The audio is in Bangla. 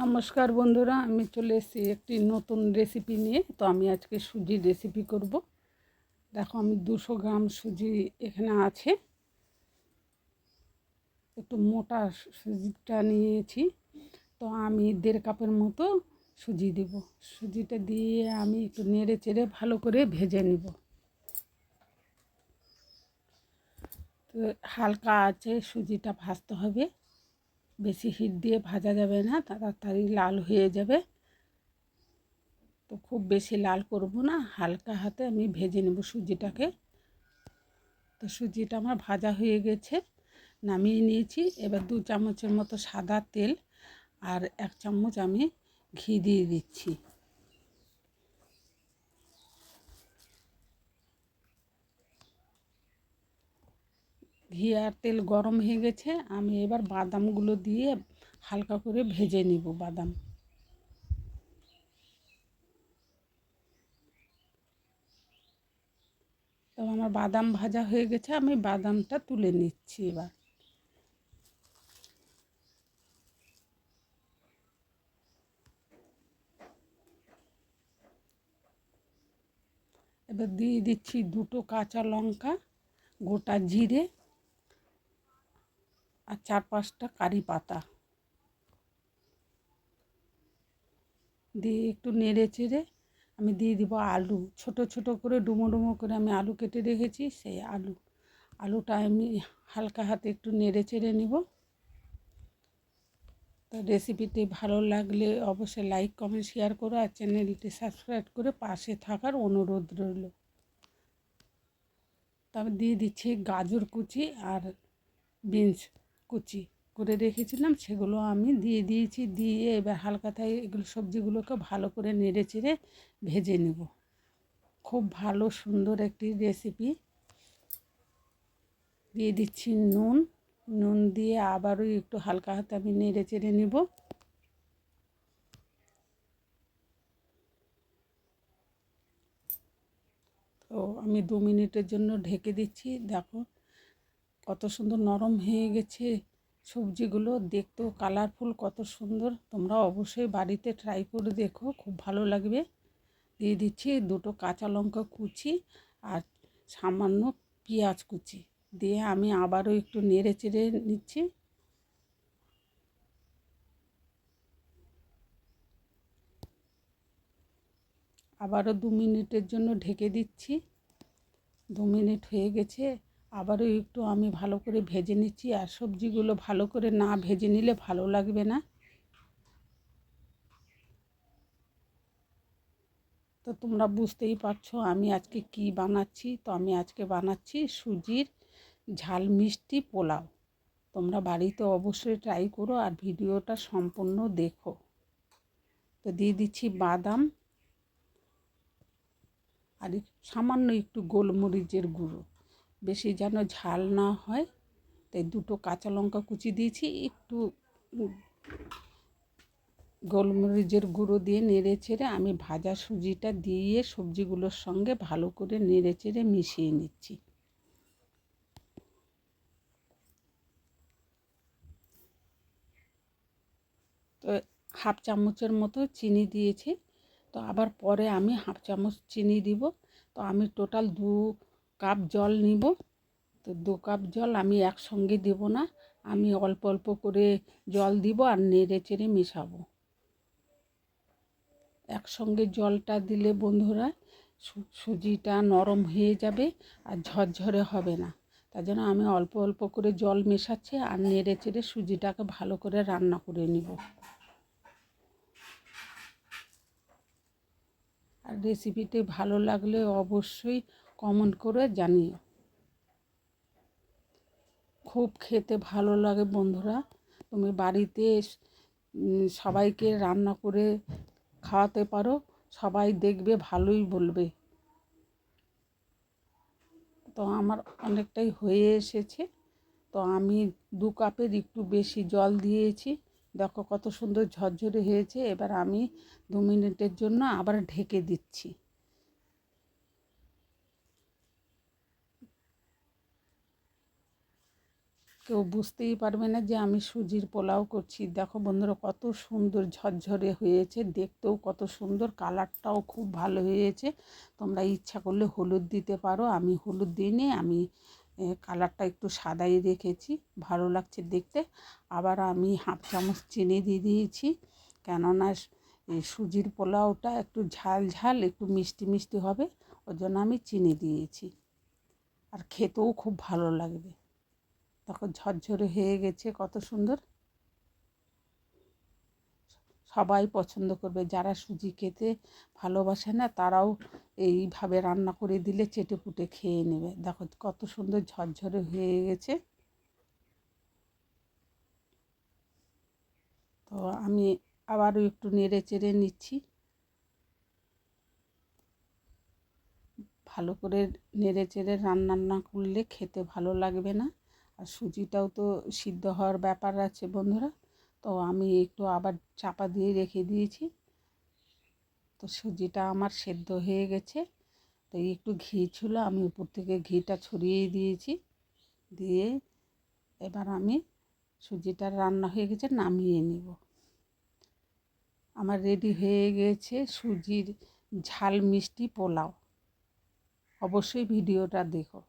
নমস্কার বন্ধুরা, আমি চলে এসেছি একটি নতুন রেসিপি নিয়ে। তো আমি আজকে সুজির রেসিপি করব। দেখো, আমি 200 গ্রাম সুজি এখানে আছে। একটু মোটা সুজিটা নিয়েছি। তো আমি 1.5 কাপের মতো সুজি দেব। সুজিটা দিয়ে আমি একটু নেড়ে চেড়ে ভালো করে ভেজে নিব। তো হালকা আছে সুজিটা ভাজতে হবে, বেশি হিট দিয়ে ভাজা যাবে না, তাড়াতাড়ি লাল হয়ে যাবে। তো খুব বেশি লাল করব না, হালকা হাতে আমি ভেজে নেব সুজিটাকে। তো সুজিটা আমার ভাজা হয়ে গেছে, নামিয়ে নিয়েছি। এবার 2 চামচের মতো সাদা তেল আর 1 চামচ আমি ঘি দিয়ে দিচ্ছি। ঘি আর তেল গরম হয়ে গেছে, আমি এবার বাদামগুলো দিয়ে হালকা করে ভেজে নিব। বাদাম তো আমার বাদাম ভাজা হয়ে গেছে, আমি বাদামটা তুলে নিচ্ছি। এবার দিয়ে দিচ্ছি 2টো কাঁচা লঙ্কা, গোটা জিরে আর 4-5টা কারি পাতা দিয়ে একটু নেড়ে চেড়ে আমি দিয়ে দিব আলু। ছোট ছোট করে ডুমো ডুমো করে আমি আলু কেটে রেখেছি। সেই আলুটা আমি হালকা হাতে একটু নেড়ে চেড়ে নিব। তো রেসিপিটি ভালো লাগলে অবশ্যই লাইক কমেন্ট শেয়ার করো, আর চ্যানেলটি সাবস্ক্রাইব করে পাশে থাকার অনুরোধ রইল। তারপর দিয়ে দিচ্ছি গাজর কুচি আর বিনস কুচি করে রেখেছিলাম, সেগুলো আমি দিয়ে দিয়েছি। দিয়ে এবার হালকাতায় এগুলো সবজিগুলোকে ভালো করে নেড়ে চেড়ে ভেজে নেব। খুব ভালো সুন্দর একটি রেসিপি। দিয়ে দিচ্ছি নুন দিয়ে আবারও একটু হালকা হাতে আমি নেড়ে চেড়ে নেব। তো আমি 2 মিনিটের জন্য ঢেকে দিচ্ছি। দেখো কত সুন্দর নরম হয়ে গেছে সবজিগুলো, দেখতেও কালারফুল কত সুন্দর। তোমরা অবশ্যই বাড়িতে ট্রাই করে দেখো, খুব ভালো লাগবে। দিয়ে দিচ্ছি 2টো কাঁচা লঙ্কা কুচি আর সামান্য পেঁয়াজ কুচি দিয়ে আমি আবারও একটু নেড়ে চেড়ে নিচ্ছি। আবারও 2 মিনিটের জন্য ঢেকে দিচ্ছি। 2 মিনিট হয়ে গেছে, আবারও একটু আমি ভালো করে ভেজে নিচ্ছি। আর সবজিগুলো ভালো করে না ভেজে নিলে ভালো লাগবে না। তো তোমরা বুঝতেই পারছো আমি আজকে কি বানাচ্ছি। তো আমি আজকে বানাচ্ছি সুজির ঝাল মিষ্টি পোলাও। তোমরা বাড়িতে অবশ্যই ট্রাই করো আর ভিডিওটা সম্পূর্ণ দেখো। তো দিয়ে দিচ্ছি বাদাম আর সামান্য একটু গোলমরিচের গুঁড়ো, বেশি যেন ঝাল না হয় তাই 2টো কাঁচা লঙ্কা কুচি দিয়েছি। একটু গোলমরিচের গুঁড়ো দিয়ে নেড়ে চেড়ে আমি ভাজা সুজিটা দিয়ে সবজিগুলোর সঙ্গে ভালো করে নেড়ে চেড়ে মিশিয়ে নিচ্ছি। তো 1/2 চামচের মতো চিনি দিয়েছি। তো আবার পরে আমি 1/2 চামচ চিনি দিব। তো আমি টোটাল 2 কাপ জল নিব। তো 2 কাপ জল আমি একসঙ্গে দেব না, আমি অল্প অল্প করে জল দিব আর নেড়ে চেড়ে মেশাবো। একসঙ্গে জলটা দিলে বন্ধুরা সুজিটা নরম হয়ে যাবে আর ঝরঝরে হবে না। তার জন্য আমি অল্প অল্প করে জল মেশাচ্ছি আর নেড়ে চেড়ে সুজিটাকে ভালো করে রান্না করে নিব। আর রেসিপিটি ভালো লাগলে অবশ্যই কমেন্ট করে জানিও। খুব খেতে ভালো লাগে বন্ধুরা। তুমি বাড়িতে সবাইকে রান্না করে খাওয়াতে পারো, সবাই দেখবে ভালোই বলবে। তো আমার অনেকটাই হয়ে এসেছে। তো আমি 2 কাপের একটু বেশি জল দিয়েছি। দেখো কত সুন্দর ঝরঝরে হয়েছে। এবার আমি 2 মিনিটের জন্য আবার ঢেকে দিচ্ছি। কেউ বুঝতেই পারবে না যে আমি সুজির পোলাও করছি। দেখো বন্ধুরা কত সুন্দর ঝরঝরে হয়েছে, দেখতেও কত সুন্দর, কালারটাও খুব ভালো হয়েছে। তোমরা ইচ্ছা করলে হলুদ দিতে পারো, আমি হলুদ দিইনি, আমি কালারটা একটু সাদাই রেখেছি, ভালো লাগছে দেখতে। আবার আমি হাফ চামচ চিনি দিয়ে দিয়েছি, কেননা এই সুজির পোলাওটা একটু ঝাল ঝাল একটু মিষ্টি মিষ্টি হবে, ওই জন্য আমি চিনি দিয়েছি। আর খেতেও খুব ভালো লাগবে। তখন ঝরঝরে হয়ে গেছে, কত সুন্দর। সবাই পছন্দ করবে, যারা সুজি খেতে ভালোবাসে না তারাও এইভাবে রান্না করে দিলে চেটেপুটে খেয়ে নেবে। দেখো কত সুন্দর ঝরঝরে হয়ে গেছে। তো আমি আবারও একটু নেড়ে চেড়ে নিচ্ছি, ভালো করে নেড়ে চেড়ে রান্না না করলে খেতে ভালো লাগবে না। আর সুজিটাও তো সিদ্ধ হওয়ার ব্যাপার আছে বন্ধুরা। তো আমি একটু আবার চাপা দিয়ে রেখে দিয়েছি। তো সুজিটা আমার সেদ্ধ হয়ে গেছে। তো একটু ঘি ছিল, আমি উপর থেকে ঘিটা ছড়িয়ে দিয়েছি, দিয়ে এবার আমি সুজিটা রান্না হয়ে গেছে, নামিয়ে নিব। আমার রেডি হয়ে গেছে সুজির ঝাল মিষ্টি পোলাও। অবশ্যই ভিডিওটা দেখো।